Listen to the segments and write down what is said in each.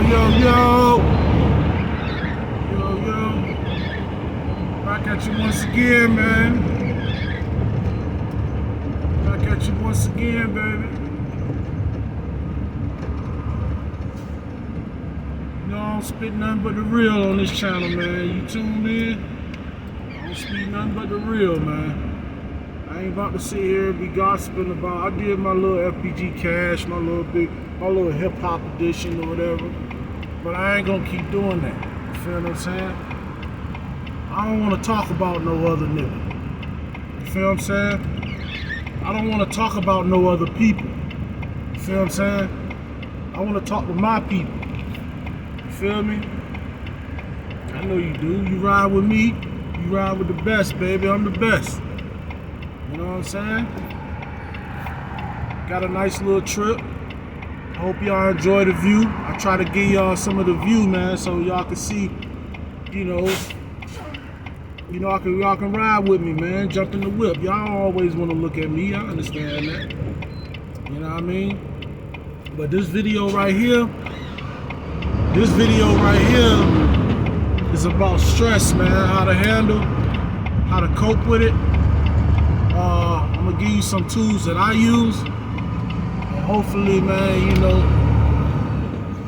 Yo. Back at you once again, man. Back at you once again, baby. You know, I don't spit nothing but the real on this channel, man. You tune in, I don't speak nothing but the real, man. I ain't about to sit here and be gossiping about. I did my little FBG Cash, my little hip hop edition or whatever. But I ain't gonna keep doing that. You feel what I'm saying? I don't want to talk about no other nigga. You feel what I'm saying? I don't want to talk about no other people. You feel what I'm saying? I want to talk to my people. You feel me? I know you do. You ride with me, you ride with the best, baby. I'm the best. You know what I'm saying? Got a nice little trip. I hope y'all enjoy the view. I try to give y'all some of the view, man, so y'all can see, y'all can ride with me, man. Jump in the whip. Y'all always want to look at me. I understand that. You know what I mean? But this video right here is about stress, man. How to handle, how to cope with it. I'm gonna give you some tools that I use. Hopefully, man,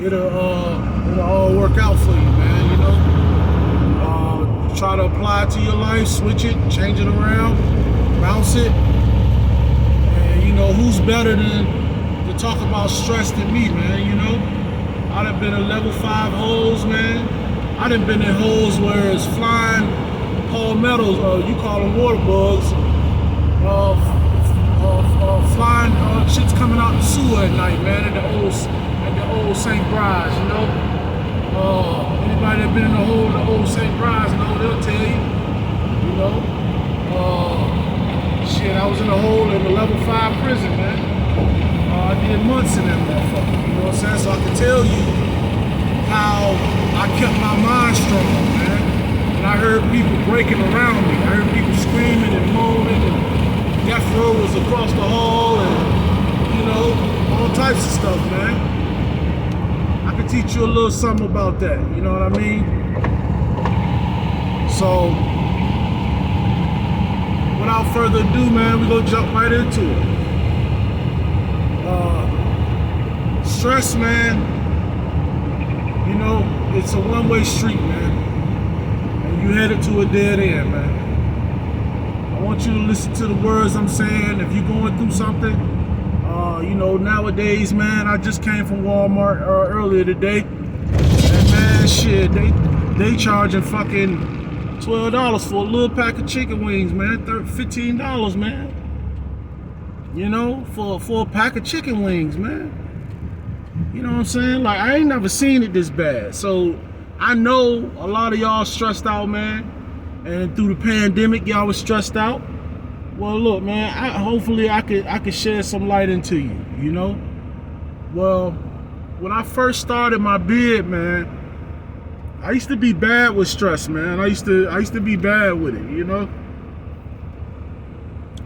it'll all work out for you, man, Try to apply it to your life, switch it, change it around, bounce it. And, who's better than to talk about stress than me, man, I done been in level 5 holes, man. I done been in holes where it's flying palmettos, you call them water bugs, flying shit's coming out the sewer at night, man, at the old St. Bride's, anybody that been in the hole in the old St. Bride's, they'll tell you, shit, I was in a hole in the level 5 prison, man. I did months in that motherfucker, you know what I'm saying? So I can tell you how I kept my mind strong, man. And I heard people breaking around me. I heard people screaming and moaning, and Death Row was across the hall, and all types of stuff, man. I can teach you a little something about that, you know what I mean? So, without further ado, man, we're gonna jump right into it. Stress, man, it's a one-way street, man. And you headed to a dead end, man. I want you to listen to the words I'm saying. If you're going through something, nowadays, man, I just came from Walmart earlier today, and man, shit, they charging fucking $12 for a little pack of chicken wings, man. $15, man. For a pack of chicken wings, man. You know what I'm saying? Like, I ain't never seen it this bad. So I know a lot of y'all stressed out, man. And through the pandemic, y'all was stressed out. Well, look, man, hopefully I could shed some light into you, Well, when I first started my bid, man, I used to be bad with stress, man. I used to be bad with it,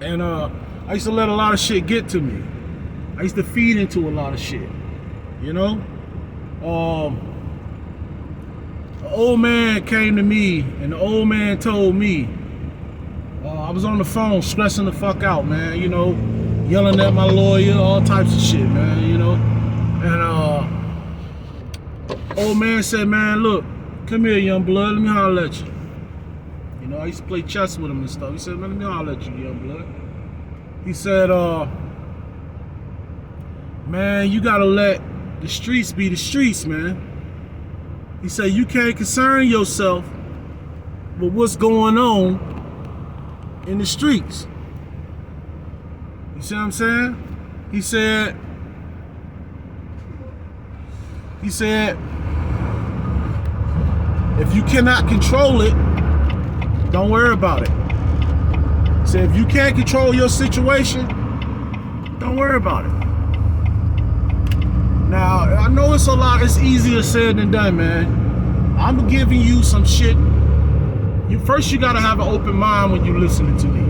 And I used to let a lot of shit get to me. I used to feed into a lot of shit, An old man came to me, and the old man told me, I was on the phone stressing the fuck out, man, yelling at my lawyer, all types of shit, man, And old man said, man, look, come here, young blood, let me holler at you. I used to play chess with him and stuff. He said, man, let me holler at you, young blood. He said, man, you gotta let the streets be the streets, man. He said, you can't concern yourself with what's going on in the streets. You see what I'm saying? He said, if you cannot control it, don't worry about it. He said, if you can't control your situation, don't worry about it. Now, I know it's easier said than done, man. I'm giving you some shit. First, you gotta have an open mind when you're listening to me.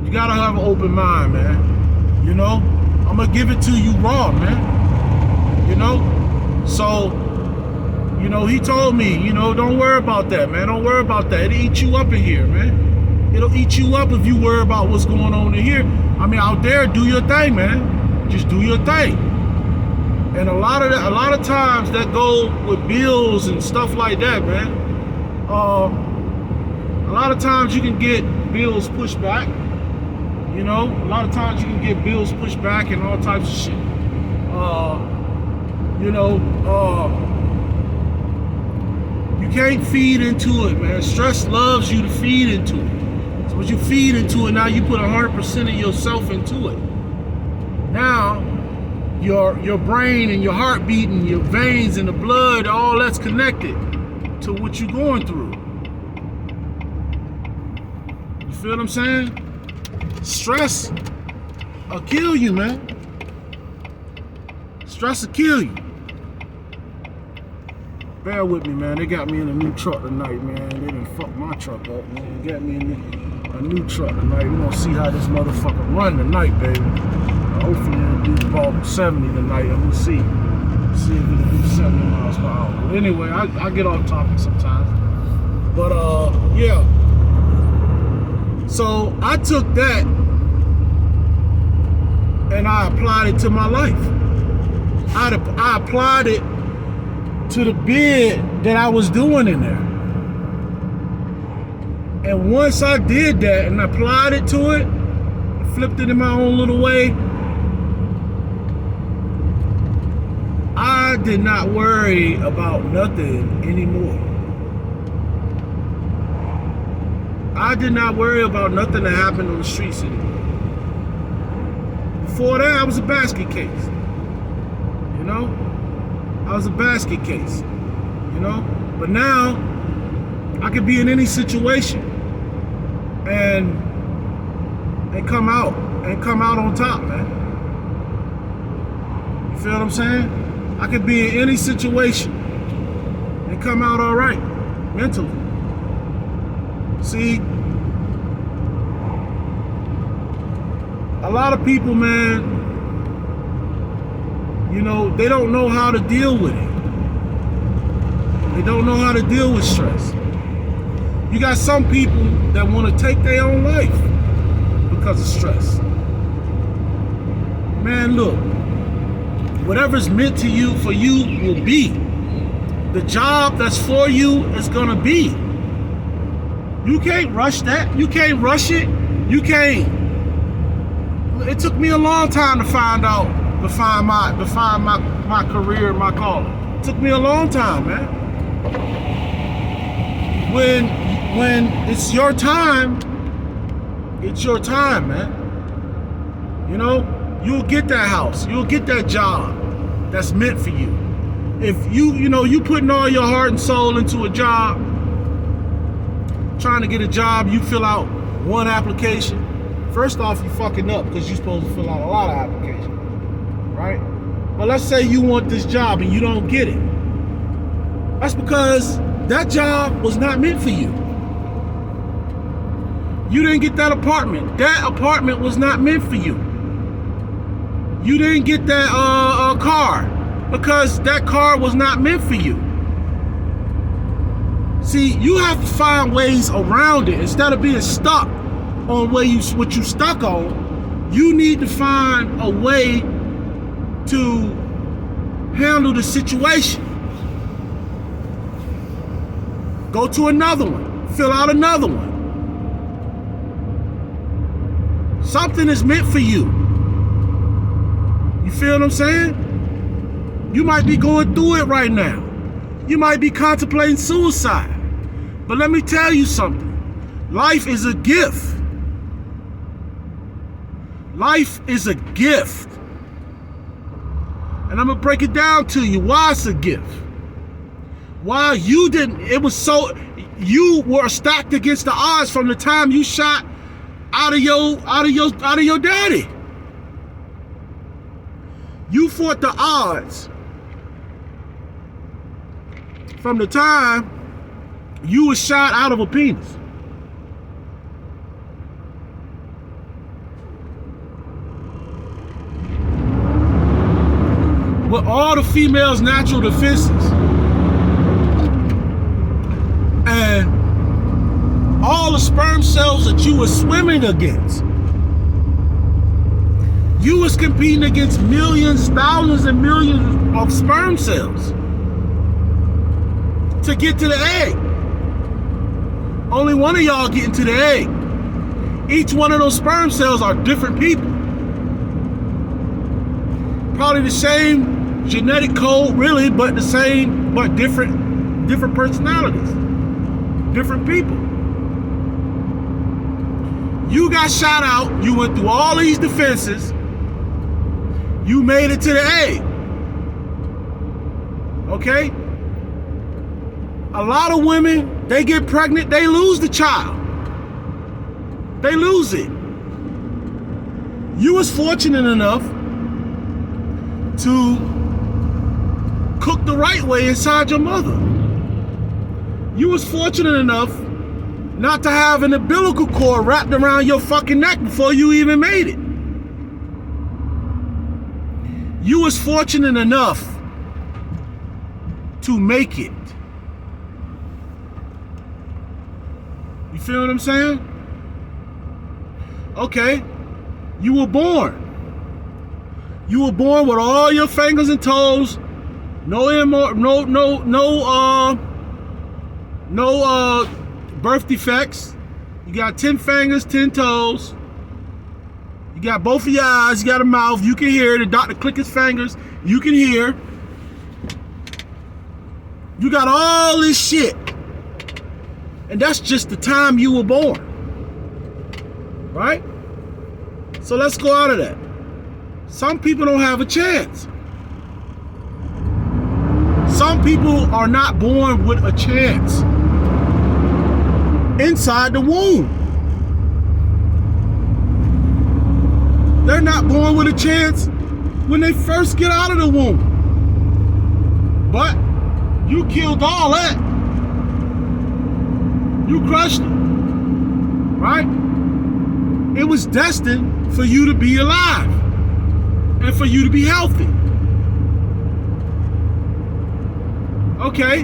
You gotta have an open mind, man. I'm gonna give it to you raw, man. So You know, he told me, you know, don't worry about that, man. Don't worry about that. It'll eat you up in here, man. It'll eat you up if you worry about what's going on in here. I mean, out there, do your thing, man. Just do your thing. And a lot of times that go with bills and stuff like that, man. A lot of times you can get bills pushed back. You know, a lot of times you can get bills pushed back and all types of shit. You know, you can't feed into it, man. Stress loves you to feed into it. So as you feed into it, now you put 100% of yourself into it. Now, your brain and your heartbeat and your veins and the blood, all that's connected to what you're going through. You feel what I'm saying? Stress will kill you, man. Stress will kill you. Bear with me, man. They got me in a new truck tonight, man. They done fucked my truck up, man. They got me in a new truck tonight. We gonna see how this motherfucker run tonight, baby. Hopefully it'll do about 70 tonight. I'm gonna see. See if it'll do 70 miles per hour. But anyway, I get off topic sometimes. But yeah. So I took that and I applied it to my life. I applied it to the bid that I was doing in there. And once I did that and applied it to it, flipped it in my own little way, I did not worry about nothing anymore. I did not worry about nothing that happened on the streets anymore. Before that, I was a basket case. You know? I was a basket case. You know? But now, I could be in any situation and come out on top, man. You feel what I'm saying? I could be in any situation and come out all right mentally. See, a lot of people, man, you know, they don't know how to deal with it. They don't know how to deal with stress. You got some people that want to take their own life because of stress. Man, look, whatever's meant to you for you will be. The job that's for you is gonna be. You can't rush that. You can't rush it. You can't. It took me a long time to find my career, my calling. It took me a long time, man. When it's your time, man. You know, you'll get that house. You'll get that job that's meant for you. If you putting all your heart and soul into a job, trying to get a job, you fill out one application. First off, you fucking up because you're supposed to fill out a lot of applications, right? But let's say you want this job and you don't get it. That's because that job was not meant for you. You didn't get that apartment. That apartment was not meant for you. You didn't get that car because that car was not meant for you. See, you have to find ways around it. Instead of being stuck on what you stuck on, you need to find a way to handle the situation. Go to another one. Fill out another one. Something is meant for you. You feel what I'm saying? You might be going through it right now. You might be contemplating suicide. But let me tell you something. Life is a gift. Life is a gift. And I'm going to break it down to you why it's a gift. Why you were stacked against the odds from the time you shot out of your daddy. You fought the odds from the time you was shot out of a penis. With all the females' natural defenses. all the sperm cells that you were swimming against. You was competing against millions, thousands and millions of sperm cells to get to the egg. Only one of y'all getting to the egg. Each one of those sperm cells are different people. Probably the same genetic code, really, but the same, but different personalities, different people. You got shot out. You went through all these defenses. You made it to the egg. Okay? A lot of women, they get pregnant, they lose the child. They lose it. You was fortunate enough to cook the right way inside your mother. You was fortunate enough not to have an umbilical cord wrapped around your fucking neck before you even made it. You was fortunate enough to make it. You feel what I'm saying? Okay, you were born. You were born with all your fingers and toes, no birth defects. You got 10 fingers, 10 toes. You got both of your eyes, you got a mouth, you can hear. The doctor click his fingers, you can hear. You got all this shit. And that's just the time you were born. Right? So let's go out of that. Some people don't have a chance. Some people are not born with a chance inside the womb. They're not born with a chance when they first get out of the womb. But you killed all that. You crushed it. Right? It was destined for you to be alive and for you to be healthy. Okay,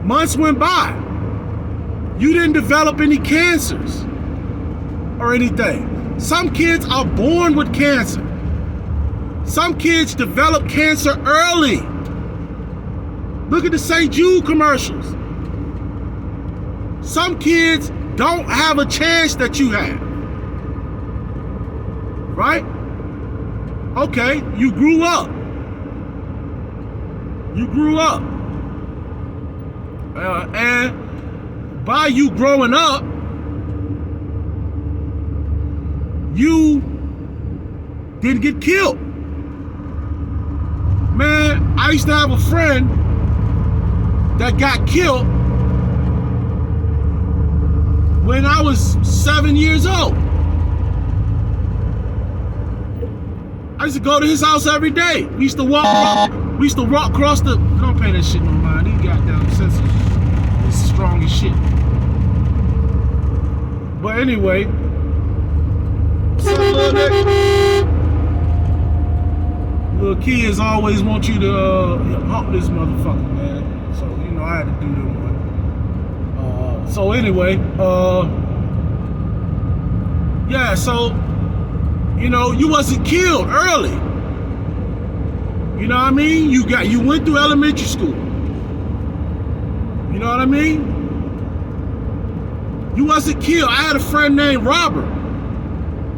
months went by. You didn't develop any cancers or anything. Some kids are born with cancer. Some kids develop cancer early. Look at the St. Jude commercials. Some kids don't have a chance that you have. Right? Okay, you grew up. You grew up. And by you growing up, you didn't get killed. Man, I used to have a friend that got killed when I was 7 years old. I used to go to his house every day. We used to walk across the. Don't pay that shit no mind. These goddamn senses is strong as shit. But anyway, little kids always want you to hump this motherfucker, man. So you know I had to do them one. So anyway, yeah. So. You know, you wasn't killed early. You know what I mean? You went through elementary school. You know what I mean? You wasn't killed. I had a friend named Robert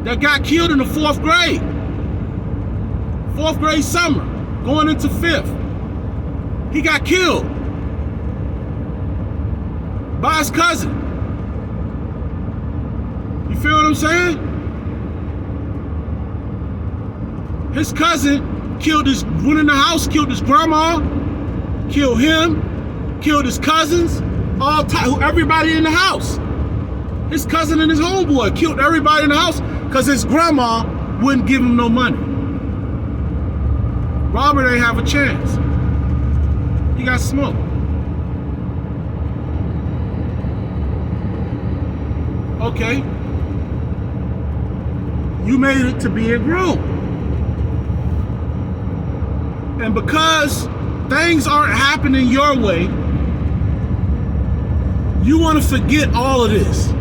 that got killed in the 4th grade. 4th grade summer, going into 5th. He got killed by his cousin. You feel what I'm saying? His cousin went in the house, killed his grandma, killed him, killed his cousins, everybody in the house. His cousin and his homeboy killed everybody in the house because his grandma wouldn't give him no money. Robert ain't have a chance. He got smoked. Okay. You made it to being grown. And because things aren't happening your way, you want to forget all of this.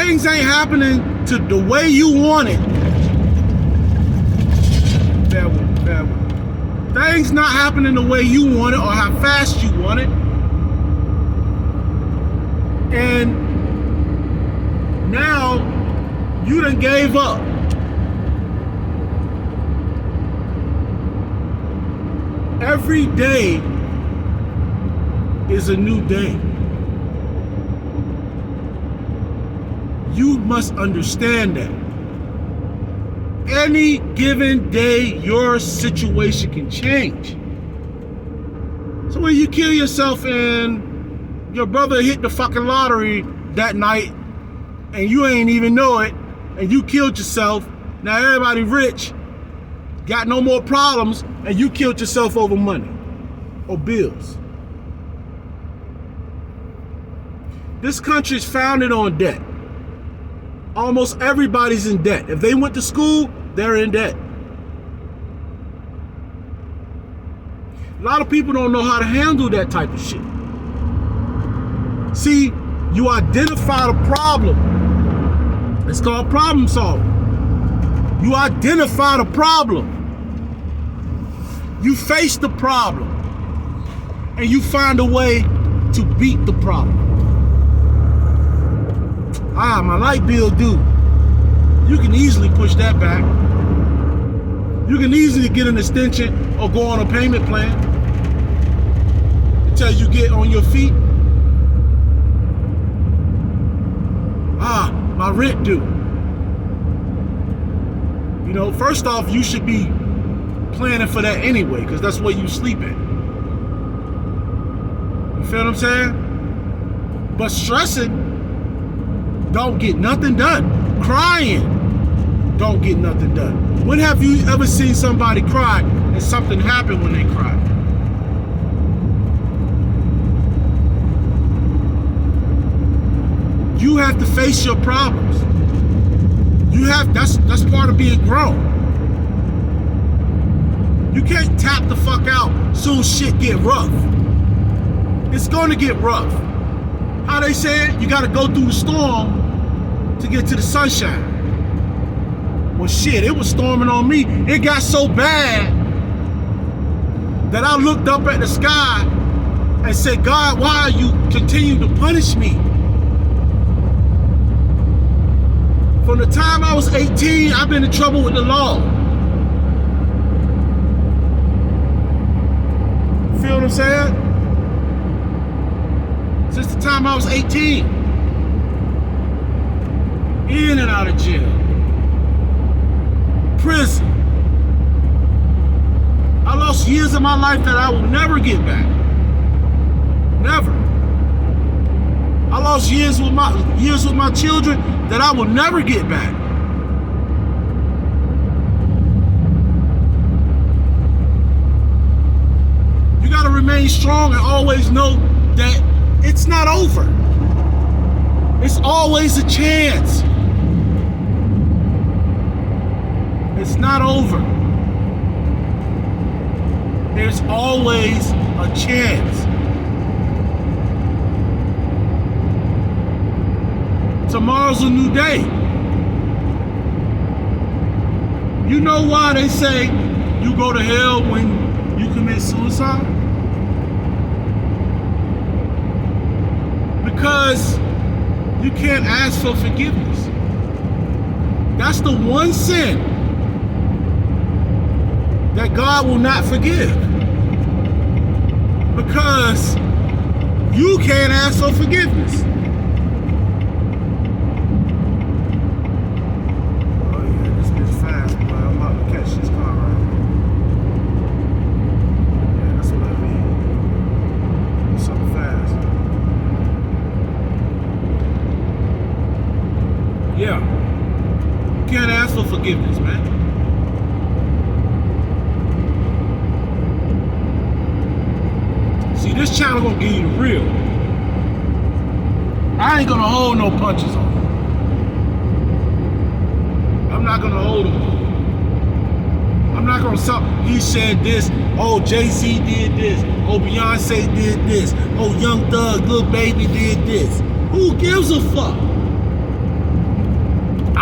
things ain't happening to the way you want it, things not happening the way you want it or how fast you want it, and now you done gave up. Every day is a new day. You must understand that. Any given day, your situation can change. So when you kill yourself and your brother hit the fucking lottery that night and you ain't even know it, and you killed yourself, now everybody rich, got no more problems, and you killed yourself over money or bills. This country is founded on debt. Almost everybody's in debt. If they went to school, they're in debt. A lot of people don't know how to handle that type of shit. See, you identify the problem. It's called problem solving. You identify the problem. You face the problem. And you find a way to beat the problem. My light bill due. You can easily push that back. You can easily get an extension or go on a payment plan until you get on your feet. My rent due. You know, first off, you should be planning for that anyway, because that's where you sleep at. You feel what I'm saying? But stressing don't get nothing done. Crying don't get nothing done. When have you ever seen somebody cry and something happen when they cry? You have to face your problems. That's part of being grown. You can't tap the fuck out soon shit get rough. It's gonna get rough. How they say it, you gotta go through the storm to get to the sunshine. Well shit, it was storming on me. It got so bad that I looked up at the sky and said, God, why are you continuing to punish me? From the time I was 18, I've been in trouble with the law. Feel what I'm saying? Since the time I was 18. In and out of jail. Prison. I lost years of my life that I will never get back. Never. I lost years with my children that I will never get back. You gotta remain strong and always know that it's not over. It's always a chance. It's not over. There's always a chance. Tomorrow's a new day. You know why they say you go to hell when you commit suicide? Because you can't ask for forgiveness. That's the one sin that God will not forgive. Because you can't ask for forgiveness. Yeah. You can't ask for forgiveness, man. See, this channel gonna give you the real. I ain't gonna hold no punches on you. I'm not gonna hold them. I'm not gonna say, he said this, oh, Jay-Z did this, oh, Beyonce did this, oh, Young Thug, Lil Baby did this. Who gives a fuck?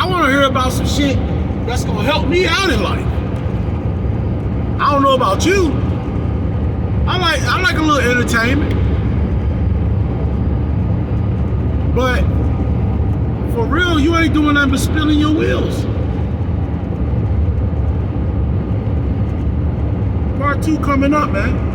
want to hear about some shit that's gonna help me out in life. I don't know about you. I like a little entertainment, but for real, you ain't doing nothing but spinning your wheels. Part 2 coming up, man.